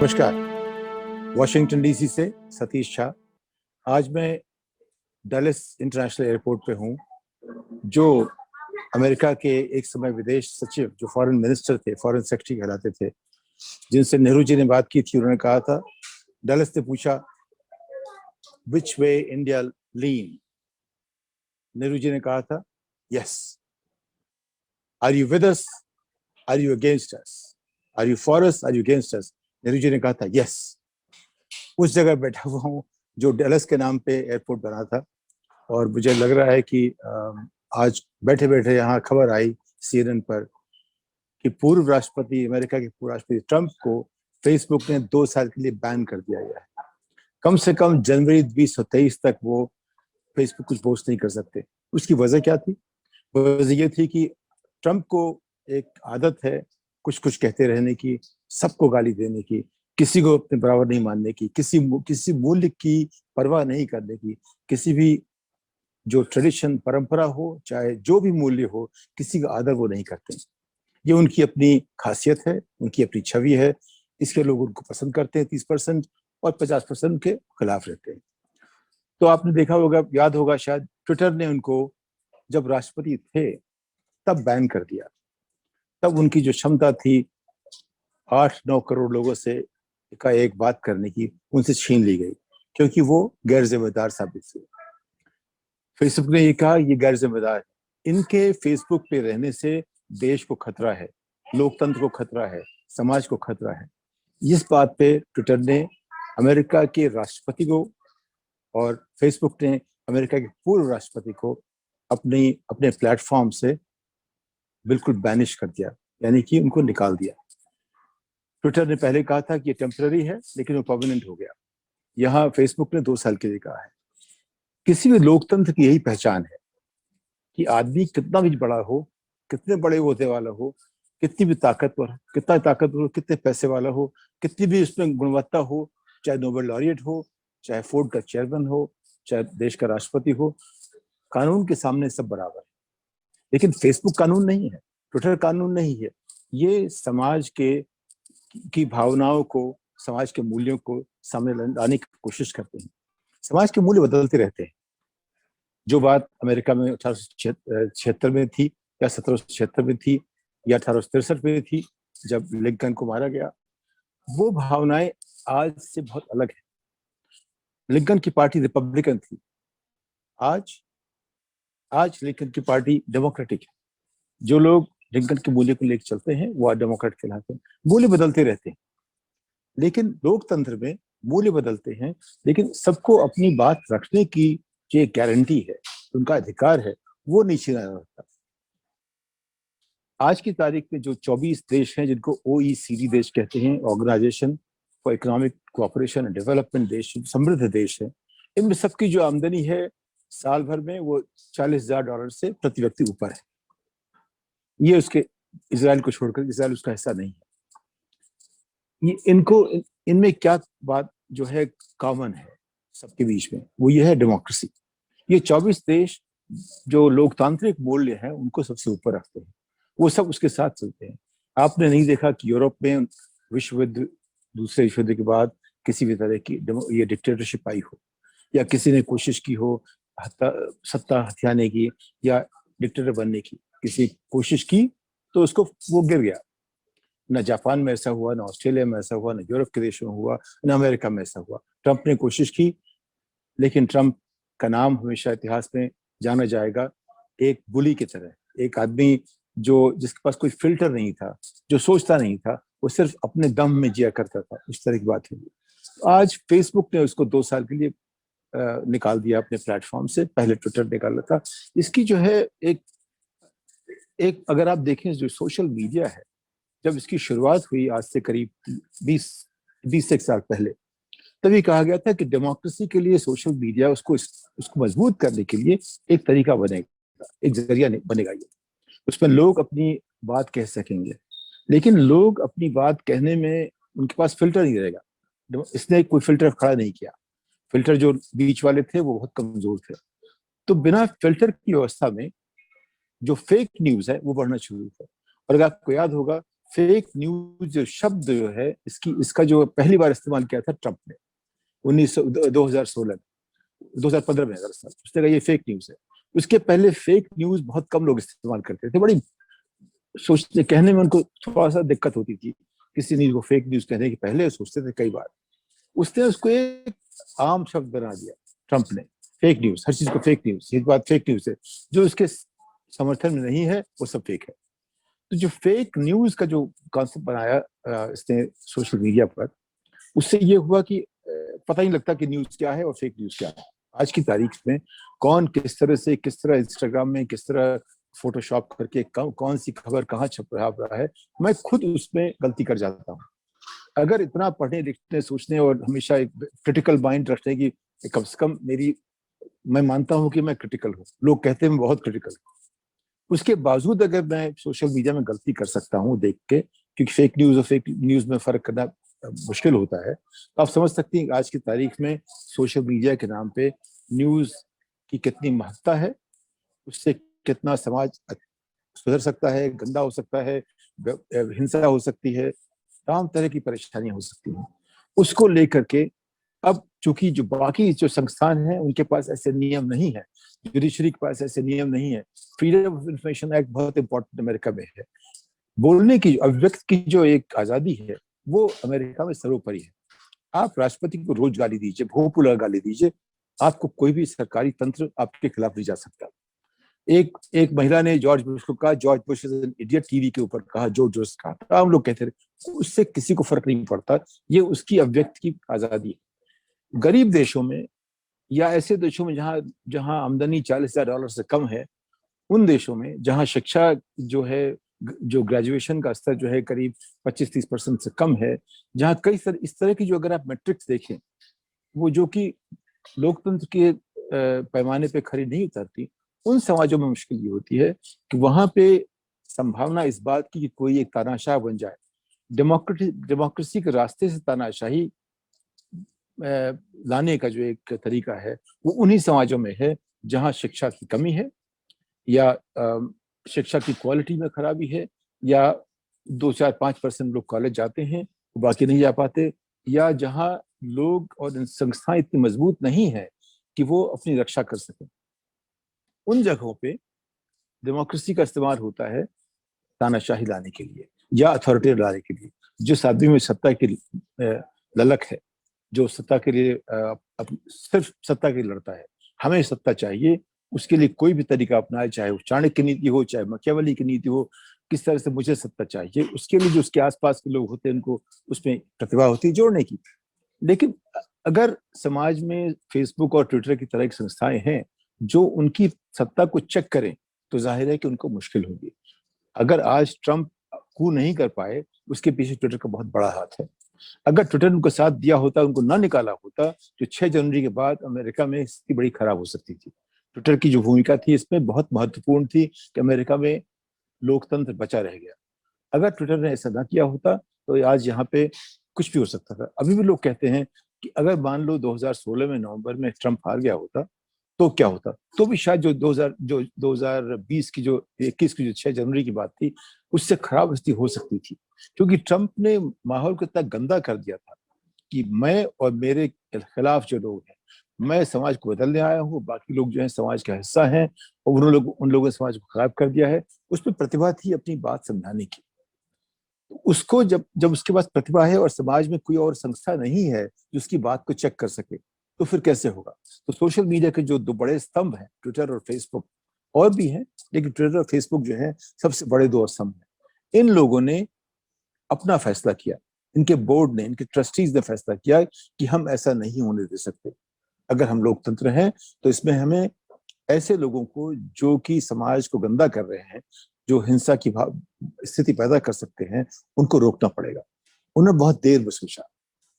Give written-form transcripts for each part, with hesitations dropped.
नमस्कार। Washington DC से सतीश झा। आज मैं डैलस इंटरनेशनल एयरपोर्ट पे हूँ, जो अमेरिका के एक समय विदेश सचिव, जो फॉरेन मिनिस्टर थे, फॉरेन सेक्रेटरी कहलाते थे, जिनसे नेहरू जी ने बात की थी, उन्होंने कहा था, डैलस ने पूछा विच वे इंडिया लीन। नेहरू जी ने कहा था yes. Are you with us, are you against us, are you for us, are you against us. Nehru ji ने कहा था यस। उस जगह बैठा हुआ हूँ जो डैलस के नाम पे एयरपोर्ट बना था, और मुझे लग रहा है कि आज बैठे बैठे यहाँ खबर आई CNN पर कि अमेरिका के पूर्व राष्ट्रपति ट्रंप को फेसबुक ने 2 साल के लिए बैन कर दिया गया है। कम से कम जनवरी 2023 तक वो फेसबुक कुछ पोस्ट नहीं कर सकते। उसकी वजह क्या थी? वजह ये थी कि ट्रंप को एक आदत है कुछ कुछ कहते रहने की, सबको गाली देने की, किसी को अपने बराबर नहीं मानने की, किसी मूल्य की परवाह नहीं करने की, किसी भी जो ट्रेडिशन, परंपरा हो, चाहे जो भी मूल्य हो, किसी का आदर वो नहीं करते। ये उनकी अपनी खासियत है, उनकी अपनी छवि है। इसके लोग उनको पसंद करते हैं 30%, और 50% के खिलाफ रहते हैं। तो आपने देखा होगा, याद होगा शायद, ट्विटर ने उनको जब राष्ट्रपति थे तब बैन कर दिया। तब उनकी जो क्षमता थी 8-9 करोड़ लोगों से का एक बात करने की, उनसे छीन ली गई, क्योंकि वो गैर जिम्मेदार साबित हुए। फेसबुक ने ये कहा ये गैर जिम्मेदार है। इनके फेसबुक पे रहने से देश को खतरा है, लोकतंत्र को खतरा है, समाज को खतरा है। इस बात पे ट्विटर ने अमेरिका के राष्ट्रपति को, और फेसबुक ने अमेरिका के पूर्व राष्ट्रपति को अपने प्लेटफॉर्म से बिल्कुल बैनिश कर दिया, यानी कि उनको निकाल दिया। ट्विटर ने पहले कहा था कि ये टेम्पररी है, लेकिन वो परमानेंट हो गया। यहाँ फेसबुक ने 2 साल के लिए कहा है। किसी भी लोकतंत्र की यही पहचान है कि आदमी कितना भी बड़ा हो, कितने बड़े होते वाला हो, कितना ताकतवर, कितने पैसे वाला हो, कितनी भी उसमें गुणवत्ता हो, चाहे नोबेल लॉरिएट हो, चाहे फोर्ड का चेयरमैन हो, चाहे देश का राष्ट्रपति हो, कानून के सामने सब बराबर है। लेकिन फेसबुक कानून नहीं है, ट्विटर कानून नहीं है। ये समाज की भावनाओं को, समाज के मूल्यों को सामने लाने की कोशिश करते हैं। समाज के मूल्य बदलते रहते हैं। जो बात अमेरिका में 1876 में थी, या 1776 में थी, या 1863 में थी जब लिंकन को मारा गया, वो भावनाएं आज से बहुत अलग है। लिंकन की पार्टी रिपब्लिकन थी, आज आज लिंकन की पार्टी डेमोक्रेटिक है। जो लोग लिंकन के मूल्य को लेकर चलते हैं वो डेमोक्रेट कहलाते हैं। मूल्य बदलते रहते हैं, लेकिन लोकतंत्र में मूल्य बदलते हैं, लेकिन सबको अपनी बात रखने की जो गारंटी है, उनका अधिकार है, वो नहीं छीना जाता। आज की तारीख में जो 24 देश हैं, जिनको OECD देश कहते हैं, organisation for economic cooperation and development देश, समृद्ध देश है, इनमें सबकी जो आमदनी है साल भर में वो $40,000 से प्रति व्यक्ति ऊपर है। ये उसके इसराइल को छोड़कर, इसराइल उसका हिस्सा नहीं है। ये इनमें क्या बात जो है कॉमन है सबके बीच में, वो ये है डेमोक्रेसी। ये 24 देश जो लोकतांत्रिक मूल्य है उनको सबसे ऊपर रखते हैं, वो सब उसके साथ चलते हैं। आपने नहीं देखा कि यूरोप में दूसरे विश्व युद्ध के बाद किसी भी तरह की ये डिक्टेटरशिप आई हो, या किसी ने कोशिश की हो सत्ता हथियाने की या डिक्टेटर बनने की, किसी कोशिश की तो उसको वो गिर गया। न जापान में ऐसा हुआ, न ऑस्ट्रेलिया में ऐसा हुआ, न यूरोप के देशों में हुआ, न अमेरिका में ऐसा हुआ। ट्रंप ने कोशिश की, लेकिन ट्रंप का नाम हमेशा इतिहास में जाना जाएगा एक बुली की तरह, एक आदमी जिसके पास कोई फिल्टर नहीं था, जो सोचता नहीं था, वो सिर्फ अपने दम में जिया करता था। उस तरह की बात है। आज फेसबुक ने उसको 2 साल के लिए निकाल दिया अपने प्लेटफॉर्म से। पहले ट्विटर निकाला था। इसकी जो है एक एक अगर आप देखें, जो सोशल मीडिया है, जब इसकी शुरुआत हुई आज से करीब 20 एक साल पहले, तभी कहा गया था कि डेमोक्रेसी के लिए सोशल मीडिया उसको मजबूत करने के लिए एक तरीका बनेगा, एक जरिया बनेगा। ये उसमें लोग अपनी बात कह सकेंगे, लेकिन लोग अपनी बात कहने में उनके पास फिल्टर नहीं रहेगा। इसने कोई फिल्टर खड़ा नहीं किया। फिल्टर जो बीच वाले थे वो बहुत कमजोर थे। तो बिना फिल्टर की व्यवस्था में जो फेक न्यूज है वो बढ़ना शुरू हुआ। और अगर आपको याद होगा, फेक न्यूज जो शब्द जो है, इसका जो पहली बार इस्तेमाल किया था ट्रंप ने 2016 2015 में, अगर उसने कहा ये फेक न्यूज है। उसके पहले फेक न्यूज बहुत कम लोग इस्तेमाल करते थे, बड़ी सोचते कहने में उनको थोड़ा सा दिक्कत होती थी। किसी न्यूज को फेक न्यूज कहने के पहले सोचते थे कई बार। उसने उसको एक आम शब्द बना दिया ट्रंप ने, फेक न्यूज, हर चीज को फेक न्यूज, ये बात फेक न्यूज है, जो उसके समर्थन में नहीं है वो सब फेक है। तो जो फेक न्यूज का जो कॉन्सेप्ट बनाया इसने सोशल मीडिया पर, उससे ये हुआ कि पता ही नहीं लगता कि न्यूज क्या है और फेक न्यूज क्या है। आज की तारीख में कौन किस तरह से, किस तरह इंस्टाग्राम में किस तरह फोटोशॉप करके कौन सी खबर कहाँ छप रहा है, मैं खुद उसमें गलती कर जाता हूँ। अगर इतना पढ़ने लिखने सोचने और हमेशा एक क्रिटिकल माइंड रखने की, कम से कम मेरी, मैं मानता हूँ कि मैं क्रिटिकल हूँ, लोग कहते हैं मैं बहुत क्रिटिकल हूँ, उसके बावजूद अगर मैं सोशल मीडिया में गलती कर सकता हूँ देख के, क्योंकि फेक न्यूज और फेक न्यूज में फर्क करना मुश्किल होता है, तो आप समझ सकती हैं आज की तारीख में सोशल मीडिया के नाम पे न्यूज की कितनी महत्ता है, उससे कितना समाज सुधर सकता है, गंदा हो सकता है, हिंसा हो सकती है, तमाम तरह की परेशानियां हो सकती हैं। उसको लेकर के अब चूंकि जो बाकी जो संस्थान हैं उनके पास ऐसे नियम नहीं है, जुडिशरी के पास ऐसे नियम नहीं है, फ्रीडम ऑफ इंफॉर्मेशन एक्ट बहुत इंपॉर्टेंट अमेरिका में है, बोलने की, अभिव्यक्त की जो एक आजादी है वो अमेरिका में सर्वोपरि है। आप राष्ट्रपति को रोज गाली दीजिए, भोंपुला गाली दीजिए, आपको कोई भी सरकारी तंत्र आपके खिलाफ नहीं जा सकता। एक एक महिला ने जॉर्ज बुश को कहा, George Bush is an idiot, TV के ऊपर कहा, जो जो कहा, हम लोग कहते थे, उससे किसी को फर्क नहीं पड़ता, ये उसकी अभिव्यक्ति की आजादी है। गरीब देशों में या ऐसे देशों में जहां जहां आमदनी $40,000 से कम है, उन देशों में जहां शिक्षा जो है, जो ग्रेजुएशन का स्तर जो है करीब 25-30% से कम है, जहां कई इस तरह की जो अगर आप मैट्रिक्स देखें, वो जो कि लोकतंत्र के पैमाने पे खरी नहीं उतरती, उन समाजों में मुश्किल ये होती है कि वहां पे संभावना इस बात की कि कोई एक तानाशाह बन जाए, डेमोक्रेसी के रास्ते से तानाशाही लाने का जो एक तरीका है, वो उन्हीं समाजों में है जहां शिक्षा की कमी है, या शिक्षा की क्वालिटी में खराबी है, या 2-4-5% लोग कॉलेज जाते हैं, बाकी नहीं जा पाते, या जहां लोग और संस्थाएं इतनी मजबूत नहीं है कि वो अपनी रक्षा कर सकें। उन जगहों पे डेमोक्रेसी का इस्तेमाल होता है तानाशाही लाने के लिए या अथॉरिटी लाने के लिए। जिस आदमी में सत्ता की ललक है, जो सत्ता के लिए सिर्फ सत्ता के लिए लड़ता है, हमें सत्ता चाहिए, उसके लिए कोई भी तरीका अपनाए, चाहे वो चाणक्य की नीति हो, चाहे मकियावली की नीति हो, किस तरह से मुझे सत्ता चाहिए, उसके लिए जो उसके आसपास के लोग होते हैं उनको उसमें प्रतिभा होती है जोड़ने की। लेकिन अगर समाज में फेसबुक और ट्विटर की तरह की संस्थाएं हैं जो उनकी सत्ता को चेक करें, तो जाहिर है कि उनको मुश्किल होगी। अगर आज ट्रंप कू नहीं कर पाए, उसके पीछे ट्विटर का बहुत बड़ा हाथ है। अगर ट्विटर उनको साथ दिया होता, उनको ना निकाला होता, तो 6 जनवरी के बाद अमेरिका में स्थिति बड़ी खराब हो सकती थी। ट्विटर की जो भूमिका थी इसमें बहुत महत्वपूर्ण थी कि अमेरिका में लोकतंत्र बचा रह गया। अगर ट्विटर ने ऐसा ना किया होता तो आज यहाँ पे कुछ भी हो सकता था। अभी भी लोग कहते हैं कि अगर मान लो 2016 में नवंबर में ट्रंप हार गया होता तो क्या होता, तो भी शायद जो 2020 की जो 21 की जो 6 जनवरी की बात थी, उससे खराब स्थिति हो सकती थी, क्योंकि ट्रंप ने माहौल को इतना गंदा कर दिया था कि मैं और मेरे खिलाफ जो लोग हैं, मैं समाज को बदलने आया हूँ, बाकी लोग जो है समाज का हिस्सा हैं, और उन लोगों ने समाज को खराब कर दिया है। उसमें प्रतिभा थी अपनी बात समझाने की। उसको जब जब उसके पास प्रतिभा है और समाज में कोई और संस्था नहीं है जो उसकी बात को चेक कर सके, तो फिर कैसे होगा। तो सोशल मीडिया के जो 2 बड़े स्तंभ हैं, ट्विटर और फेसबुक, और भी हैं, लेकिन ट्विटर और फेसबुक जो है सबसे बड़े 2 स्तंभ हैं। इन लोगों ने अपना फैसला किया, इनके बोर्ड ने, इनके ट्रस्टीज ने फैसला किया कि हम ऐसा नहीं होने दे सकते। अगर हम लोकतंत्र हैं तो इसमें हमें ऐसे लोगों को जो कि समाज को गंदा कर रहे हैं, जो हिंसा की स्थिति पैदा कर सकते हैं, उनको रोकना पड़ेगा। उन्होंने बहुत देर में सोचा।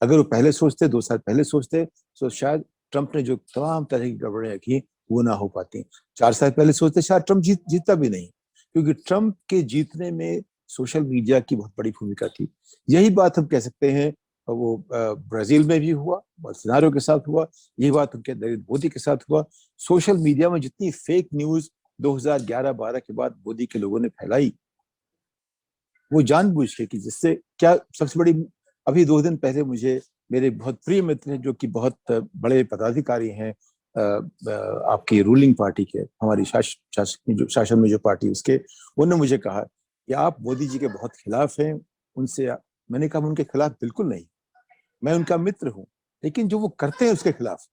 अगर वो पहले सोचते, 2 साल पहले सोचते, तो शायद ट्रंप ने जो तमाम तरह की गड़बड़ियां की वो ना हो पाती। 4 साल पहले सोचते, शायद ट्रंप जीतता भी नहीं, क्योंकि ट्रंप के जीतने में सोशल मीडिया की बहुत बड़ी भूमिका थी। यही बात हम कह सकते हैं वो ब्राजील में भी हुआ, बोल्सोनारो के साथ हुआ, यही बात उनके नरेंद्र मोदी के साथ हुआ। सोशल मीडिया में जितनी फेक न्यूज 2011-12 के बाद मोदी के लोगों ने फैलाई, वो जानबूझ के कि जिससे क्या सबसे बड़ी, अभी 2 दिन पहले मुझे मेरे बहुत प्रिय मित्र हैं जो कि बहुत बड़े पदाधिकारी हैं आपकी रूलिंग पार्टी के, हमारी शासन में जो पार्टी उसके, उन्होंने मुझे कहा कि आप मोदी जी के बहुत खिलाफ हैं उनसे। मैंने कहा उनके खिलाफ बिल्कुल नहीं, मैं उनका मित्र हूं, लेकिन जो वो करते हैं उसके खिलाफ,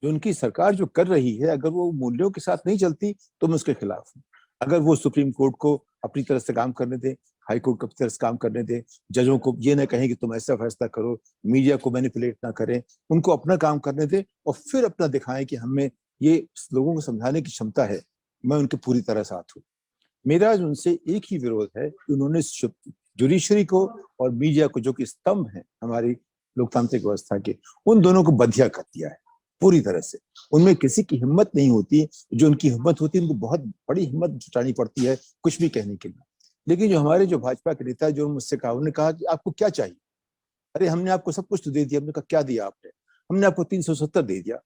जो उनकी सरकार जो कर रही है, अगर वो मूल्यों के साथ नहीं चलती तो मैं उसके खिलाफ हूँ। अगर वो सुप्रीम कोर्ट को अपनी तरफ से काम करने दे, हाई कोर्ट को अपनी तरफ से काम करने दे, जजों को ये ना कहें कि तुम ऐसा फैसला करो, मीडिया को मैनिपुलेट ना करें, उनको अपना काम करने दे और फिर अपना दिखाएं कि हमें ये लोगों को समझाने की क्षमता है, मैं उनके पूरी तरह साथ हूँ। मेरा उनसे एक ही विरोध है कि उन्होंने जुडिशरी को और मीडिया को, जो कि स्तंभ है हमारी लोकतांत्रिक व्यवस्था के, उन दोनों को बधिया कर दिया है पूरी तरह से। उनमें किसी की हिम्मत नहीं होती, जो उनकी हिम्मत होती है उनको बहुत बड़ी हिम्मत जुटानी पड़ती है कुछ भी कहने के लिए। लेकिन जो हमारे जो भाजपा के नेता, जो मुझसे कहा, उन्होंने कहा कि आपको क्या चाहिए? अरे हमने आपको सब कुछ तो दे दिया। हमने कहा क्या दिया आपने? हमने आपको 370 दे दिया,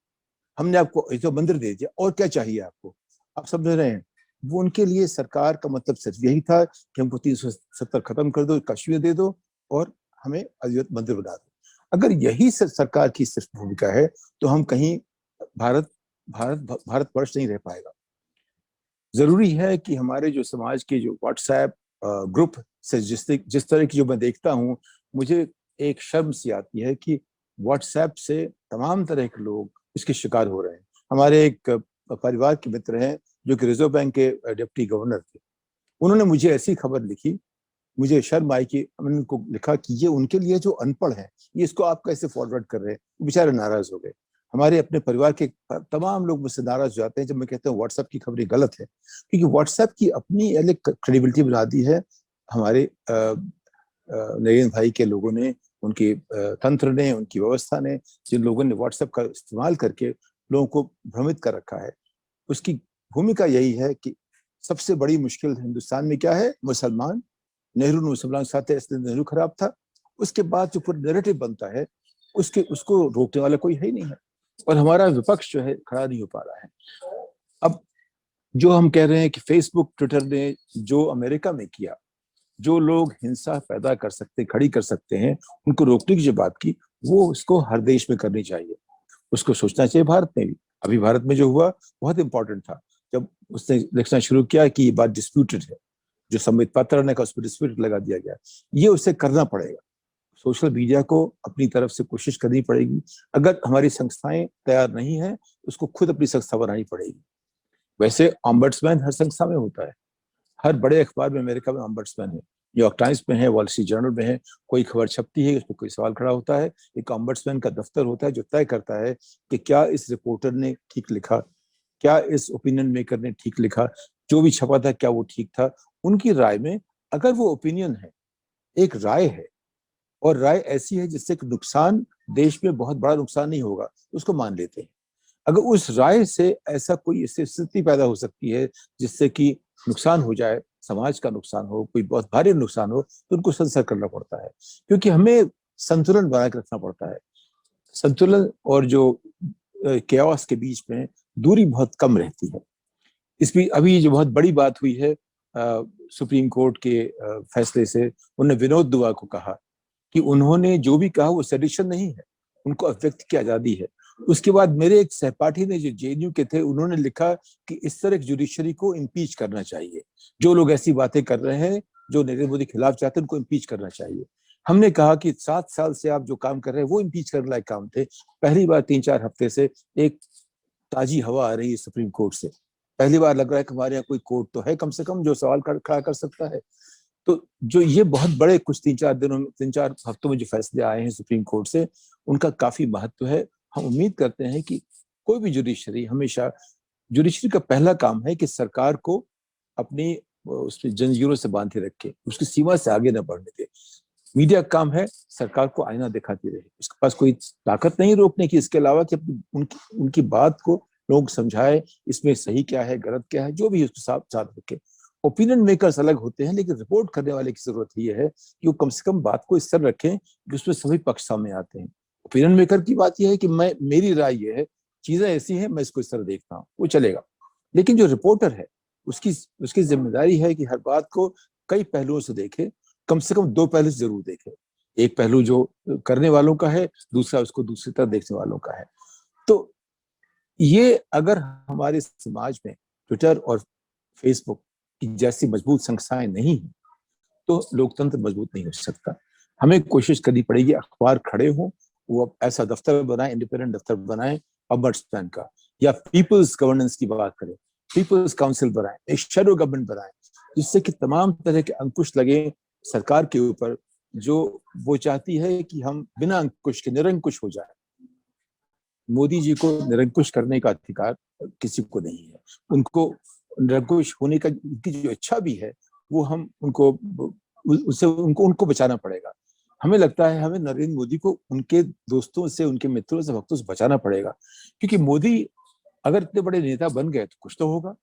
हमने आपको जो मंदिर दे दिया, और क्या चाहिए आपको? आप समझ रहे हैं? वो उनके लिए सरकार का मतलब सिर्फ यही था कि हमको 370 खत्म कर दो, कश्मीर दे दो और हमें अयोध्या मंदिर बना दो। अगर यही सरकार की सिर्फ भूमिका है तो हम कहीं भारत भारत भारतवर्ष नहीं रह पाएगा। जरूरी है कि हमारे जो समाज के जो व्हाट्सएप ग्रुप से जिस तरह की जो मैं देखता हूँ, मुझे एक शर्म सी आती है कि व्हाट्सएप से तमाम तरह के लोग इसके शिकार हो रहे हैं। हमारे एक परिवार के मित्र हैं जो कि रिजर्व बैंक के डिप्टी गवर्नर थे, उन्होंने मुझे ऐसी खबर लिखी, मुझे शर्म आई कि मैंने उनको लिखा कि ये उनके लिए जो अनपढ़ है, ये इसको आप कैसे फॉरवर्ड कर रहे हैं? बेचारे नाराज हो गए। हमारे अपने परिवार के तमाम लोग मुझसे नाराज हो जाते हैं जब मैं कहता हूँ व्हाट्सएप की खबरें गलत है, क्योंकि व्हाट्सएप की अपनी अलग क्रेडिबिलिटी बना दी है हमारे नरेंद्र भाई के लोगों ने, उनके तंत्र ने, उनकी व्यवस्था ने, जिन लोगों ने व्हाट्सएप का इस्तेमाल करके लोगों को भ्रमित कर रखा है। उसकी भूमिका यही है कि सबसे बड़ी मुश्किल हिंदुस्तान में क्या है? मुसलमान। नेहरू ने मुसलमान के साथ है इसलिए नेहरू खराब था। उसके बाद जो पूरा नैरेटिव बनता है, उसको रोकने वाला कोई है ही नहीं है, और हमारा विपक्ष जो है खड़ा नहीं हो पा रहा है। अब जो हम कह रहे हैं कि फेसबुक ट्विटर ने जो अमेरिका में किया, जो लोग हिंसा पैदा कर सकते, खड़ी कर सकते हैं, उनको रोकने की जो बात की, वो उसको हर देश में करनी चाहिए। उसको सोचना चाहिए भारत में भी। अभी भारत में जो हुआ बहुत इंपॉर्टेंट था, जब उसने लिखना शुरू किया कि ये बात डिस्प्यूटेड है, जो संबित पात्रा ने कहा उस पर डिस्प्यूट लगा दिया गया। ये उसे करना पड़ेगा, सोशल मीडिया को अपनी तरफ से कोशिश करनी पड़ेगी। अगर हमारी संस्थाएं तैयार नहीं है, उसको खुद अपनी संस्था बनानी पड़ेगी। वैसे ऑम्बड्समैन हर संस्था में होता है, हर बड़े अखबार में अमेरिका में ऑम्बड्समैन है, न्यूयॉर्क टाइम्स में है, वॉल स्ट्रीट जर्नल में है। कोई खबर छपती है, उस पर कोई सवाल खड़ा होता है, एक ऑम्बड्समैन का दफ्तर होता है जो तय करता है कि क्या इस रिपोर्टर ने ठीक लिखा, क्या इस ओपिनियन मेकर ने ठीक लिखा, जो भी छपा था क्या वो ठीक था। उनकी राय में, अगर वो ओपिनियन है, एक राय है, और राय ऐसी है जिससे नुकसान, देश में बहुत बड़ा नुकसान नहीं होगा, उसको मान लेते हैं। अगर उस राय से ऐसा कोई स्थिति पैदा हो सकती है जिससे कि नुकसान हो जाए, समाज का नुकसान हो, कोई बहुत भारी नुकसान हो, तो उनको संसद करना पड़ता है, क्योंकि हमें संतुलन बना के रखना पड़ता है। संतुलन और जो केओस के बीच में दूरी बहुत कम रहती है। इसमें अभी जो बहुत बड़ी बात हुई है सुप्रीम कोर्ट के फैसले से, उन्होंने विनोद दुआ को कहा कि उन्होंने जो भी कहा वो सेडिशन नहीं है, उनको अभिव्यक्ति की आजादी है। उसके बाद मेरे एक सहपाठी ने, जो जेएनयू के थे, उन्होंने लिखा कि इस तरह की जुडिशरी को इम्पीच करना चाहिए। जो लोग ऐसी बातें कर रहे हैं, जो नरेंद्र मोदी के खिलाफ चाहते हैं, उनको इम्पीच करना चाहिए। हमने कहा कि 7 साल से आप जो काम कर रहे हैं वो इम्पीच करने लायक काम थे। पहली बार 3-4 हफ्ते से एक ताजी हवा आ रही है सुप्रीम कोर्ट से। पहली बार लग रहा है कि हमारे यहाँ कोई कोर्ट तो है कम से कम जो सवाल खड़ा कर सकता है। तो जो ये बहुत बड़े कुछ 3-4 हफ्तों में जो फैसले आए हैं सुप्रीम कोर्ट से, उनका काफी महत्व है। हम उम्मीद करते हैं कि कोई भी जुडिशरी, हमेशा जुडिशरी का पहला काम है कि सरकार को अपनी उसमें जंजीरों से बांधे रखे, उसकी सीमा से आगे न बढ़ने दे। मीडिया का काम है सरकार को आईना दिखाती रहे, उसके पास कोई ताकत नहीं रोकने की, इसके अलावा कि उनकी उनकी बात को लोग समझाए, इसमें सही क्या है गलत क्या है, जो भी उसको साथ साथ रखे। ओपिनियन मेकर्स अलग होते हैं, लेकिन रिपोर्ट करने वाले की जरूरत ये है कि वो कम से कम बात को इस तरह रखें कि उसमें सभी पक्ष सामने आते हैं। ओपिनियन मेकर की बात यह है कि मेरी राय ये है, चीजें ऐसी हैं, मैं इसको इस तरह देखता हूँ, वो चलेगा। लेकिन जो रिपोर्टर है, उसकी उसकी जिम्मेदारी है कि हर बात को कई पहलुओं से देखे कम से कम दो पहलू जरूर देखें। एक पहलू जो करने वालों का है, दूसरा उसको दूसरी तरफ देखने वालों का है। तो ये अगर हमारे समाज में ट्विटर और फेसबुक की जैसी मजबूत संस्थाएं नहीं है तो लोकतंत्र मजबूत नहीं हो सकता। हमें कोशिश करनी पड़ेगी, अखबार खड़े हों, वो ऐसा दफ्तर बनाए, इंडिपेंडेंट दफ्तर बनाए ऑम्बड्समैन का, या पीपल्स गवर्नेंस की बात करें, पीपल्स काउंसिल बनाए, एक शैडो गवर्नमेंट बनाए, जिससे कि तमाम तरह के अंकुश लगे सरकार के ऊपर, जो वो चाहती है कि हम बिना अंकुश के निरंकुश हो जाए। मोदी जी को निरंकुश करने का अधिकार किसी को नहीं है। उनको निरंकुश होने का की जो इच्छा भी है, वो हम उनको उससे उनको बचाना पड़ेगा। हमें लगता है हमें नरेंद्र मोदी को उनके दोस्तों से, उनके मित्रों से, भक्तों से बचाना पड़ेगा, क्योंकि मोदी अगर इतने बड़े नेता बन गए तो कुछ तो होगा।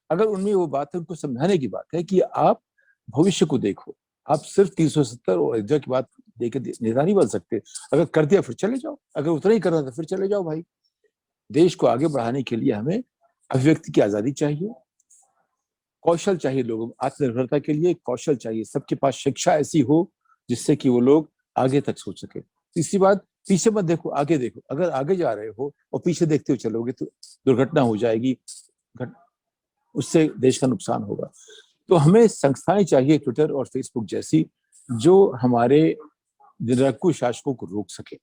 अगर उनमें वो बात है, उनको समझाने की बात है कि आप भविष्य को देखो, आप सिर्फ 370 और अयोध्या की बात देके नेता नहीं बन सकते। अगर कर दिया फिर चले जाओ, अगर उतना ही करना तो फिर चले जाओ भाई। देश को आगे बढ़ाने के लिए हमें अभिव्यक्ति की आजादी चाहिए, कौशल चाहिए, लोगों में आत्मनिर्भरता के लिए कौशल चाहिए, सबके पास शिक्षा ऐसी हो जिससे कि वो लोग आगे तक सोच सके। तीसरी बात, पीछे मत देखो, आगे देखो। अगर आगे जा रहे हो और पीछे देखते हुए चलोगे तो दुर्घटना हो जाएगी, उससे देश का नुकसान होगा। तो हमें संस्थाएं चाहिए ट्विटर और फेसबुक जैसी, जो हमारे निरंकुश शासकों को रोक सके।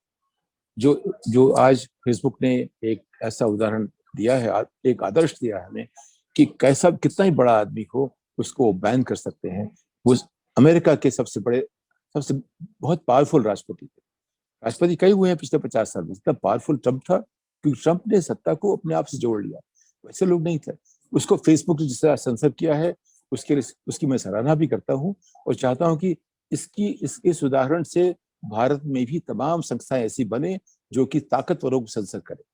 जो आज फेसबुक ने एक ऐसा उदाहरण दिया है, एक आदर्श दिया है हमें कि कैसा कितना ही बड़ा आदमी हो उसको बैन कर सकते हैं। वो अमेरिका के सबसे बहुत पावरफुल राष्ट्रपति कई हुए हैं पिछले 50 साल में। इतना पावरफुल ट्रम्प था क्योंकि ट्रम्प ने सत्ता को अपने आप से जोड़ लिया, वैसे लोग नहीं थे। उसको फेसबुक ने जिस तरह सेंसर किया है उसकी मैं सराहना भी करता हूँ और चाहता हूँ कि इस उदाहरण से भारत में भी तमाम संस्थाएं ऐसी बने जो कि ताकतवरों को सेंसर करे।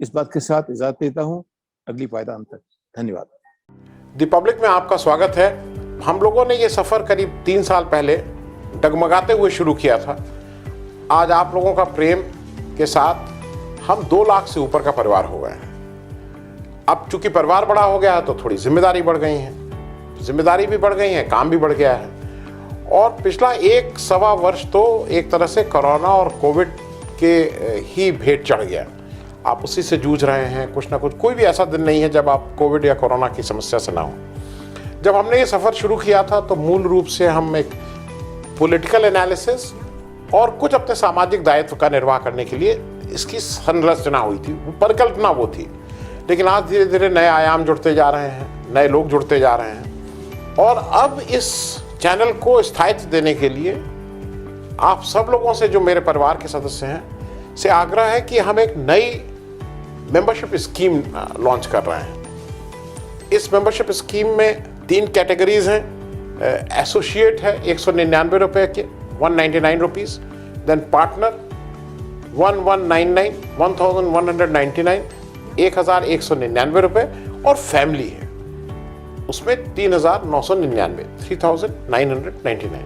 इस बात के साथ इजाजत देता हूँ, अगली पायदान तक धन्यवाद। रिपब्लिक में आपका स्वागत है। हम लोगों ने ये सफर करीब 3 साल पहले डगमगाते हुए शुरू किया था। आज आप लोगों का प्रेम के साथ हम 2 लाख से ऊपर का परिवार हो गए हैं। अब चूंकि परिवार बड़ा हो गया है तो थोड़ी जिम्मेदारी बढ़ गई है, जिम्मेदारी भी बढ़ गई है, काम भी बढ़ गया है। और पिछला 1-1.25 वर्ष तो एक तरह से कोरोना और कोविड के ही भेंट चढ़ गया। आप उसी से जूझ रहे हैं, कुछ ना कुछ। कोई भी ऐसा दिन नहीं है जब आप कोविड या कोरोना की समस्या से ना हो। जब हमने ये सफ़र शुरू किया था तो मूल रूप से हम एक पॉलिटिकल एनालिसिस और कुछ अपने सामाजिक दायित्व का निर्वाह करने के लिए इसकी संरचना हुई थी, परिकल्पना वो थी। लेकिन आज धीरे धीरे नए आयाम जुड़ते जा रहे हैं, नए लोग जुड़ते जा रहे हैं। और अब इस चैनल को स्थायित्व देने के लिए आप सब लोगों से, जो मेरे परिवार के सदस्य हैं, से आग्रह है कि हम एक नई मेंबरशिप स्कीम लॉन्च कर रहे हैं। इस मेंबरशिप स्कीम में 3 कैटेगरीज हैं। एसोसिएट है 199 रुपये के, 199 रुपीज़। देन पार्टनर 1199 1199 रुपये। और फैमिली है उसमें 3999 3999।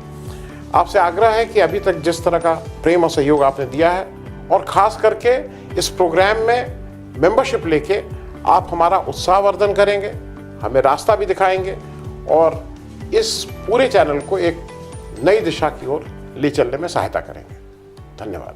आपसे आग्रह है कि अभी तक जिस तरह का प्रेम और सहयोग आपने दिया है, और ख़ास करके इस प्रोग्राम में मेंबरशिप लेके आप हमारा उत्साहवर्धन करेंगे, हमें रास्ता भी दिखाएंगे और इस पूरे चैनल को एक नई दिशा की ओर ले चलने में सहायता करेंगे। धन्यवाद।